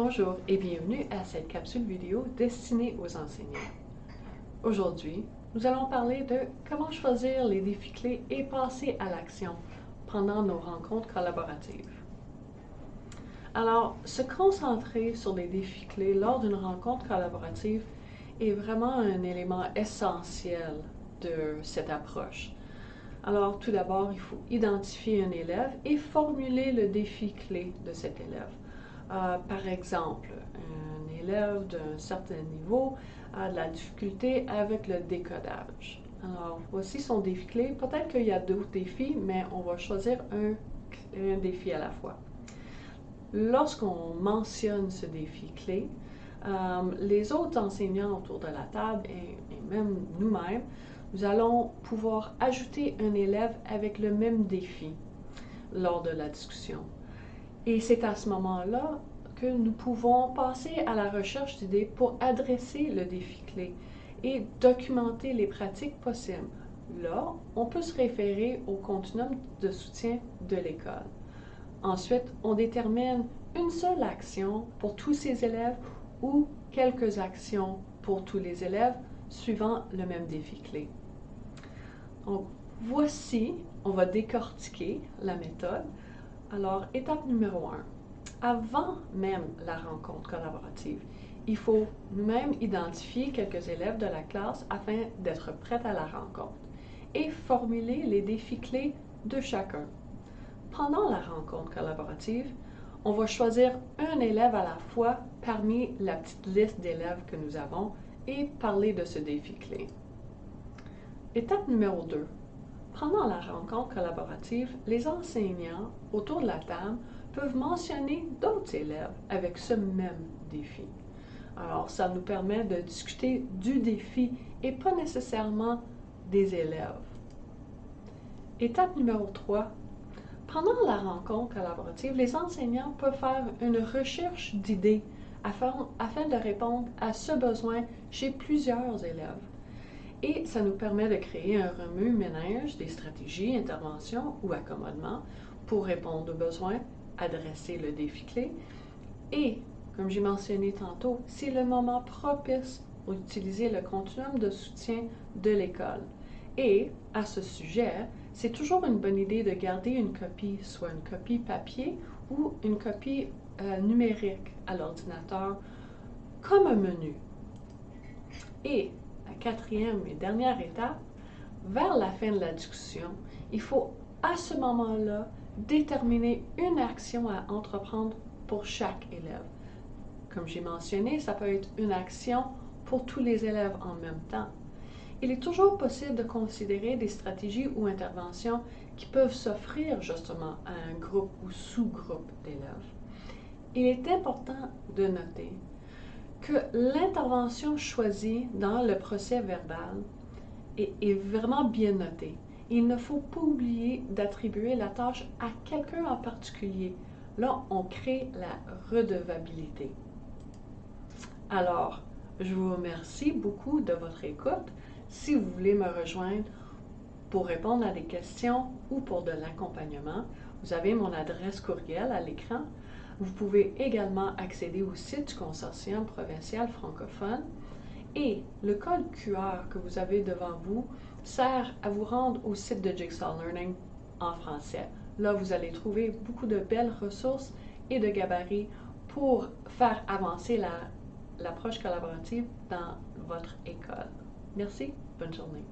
Bonjour et bienvenue à cette capsule vidéo destinée aux enseignants. Aujourd'hui, nous allons parler de comment choisir les défis clés et passer à l'action pendant nos rencontres collaboratives. Alors, se concentrer sur les défis clés lors d'une rencontre collaborative est vraiment un élément essentiel de cette approche. Alors, tout d'abord, il faut identifier un élève et formuler le défi clé de cet élève. Par exemple, un élève d'un certain niveau a de la difficulté avec le décodage. Alors, voici son défi clé. Peut-être qu'il y a d'autres défis, mais on va choisir un défi à la fois. Lorsqu'on mentionne ce défi clé, les autres enseignants autour de la table et même nous-mêmes, nous allons pouvoir ajouter un élève avec le même défi lors de la discussion. Et c'est à ce moment-là que nous pouvons passer à la recherche d'idées pour adresser le défi clé et documenter les pratiques possibles. Là, on peut se référer au continuum de soutien de l'école. Ensuite, on détermine une seule action pour tous ces élèves ou quelques actions pour tous les élèves suivant le même défi clé. Donc, voici, on va décortiquer la méthode. Alors, étape numéro 1. Avant même la rencontre collaborative, il faut nous-mêmes identifier quelques élèves de la classe afin d'être prêts à la rencontre et formuler les défis clés de chacun. Pendant la rencontre collaborative, on va choisir un élève à la fois parmi la petite liste d'élèves que nous avons et parler de ce défi clé. Étape numéro 2. Pendant la rencontre collaborative, les enseignants autour de la table peuvent mentionner d'autres élèves avec ce même défi. Alors, ça nous permet de discuter du défi et pas nécessairement des élèves. Étape numéro 3. Pendant la rencontre collaborative, les enseignants peuvent faire une recherche d'idées afin de répondre à ce besoin chez plusieurs élèves. Et ça nous permet de créer un remue-ménage des stratégies, interventions ou accommodements pour répondre aux besoins, adresser le défi clé. Et, comme j'ai mentionné tantôt, c'est le moment propice pour utiliser le continuum de soutien de l'école. Et, à ce sujet, c'est toujours une bonne idée de garder une copie, soit une copie papier ou une copie numérique à l'ordinateur, comme un menu. Et, la quatrième et dernière étape, vers la fin de la discussion, il faut à ce moment-là déterminer une action à entreprendre pour chaque élève. Comme j'ai mentionné, ça peut être une action pour tous les élèves en même temps. Il est toujours possible de considérer des stratégies ou interventions qui peuvent s'offrir justement à un groupe ou sous-groupe d'élèves. Il est important de noter que l'intervention choisie dans le procès verbal est vraiment bien notée. Il ne faut pas oublier d'attribuer la tâche à quelqu'un en particulier. Là, on crée la redevabilité. Alors, je vous remercie beaucoup de votre écoute. Si vous voulez me rejoindre pour répondre à des questions ou pour de l'accompagnement, vous avez mon adresse courriel à l'écran. Vous pouvez également accéder au site du Consortium provincial francophone et le code QR que vous avez devant vous sert à vous rendre au site de Jigsaw Learning en français. Là, vous allez trouver beaucoup de belles ressources et de gabarits pour faire avancer l'approche collaborative dans votre école. Merci, bonne journée.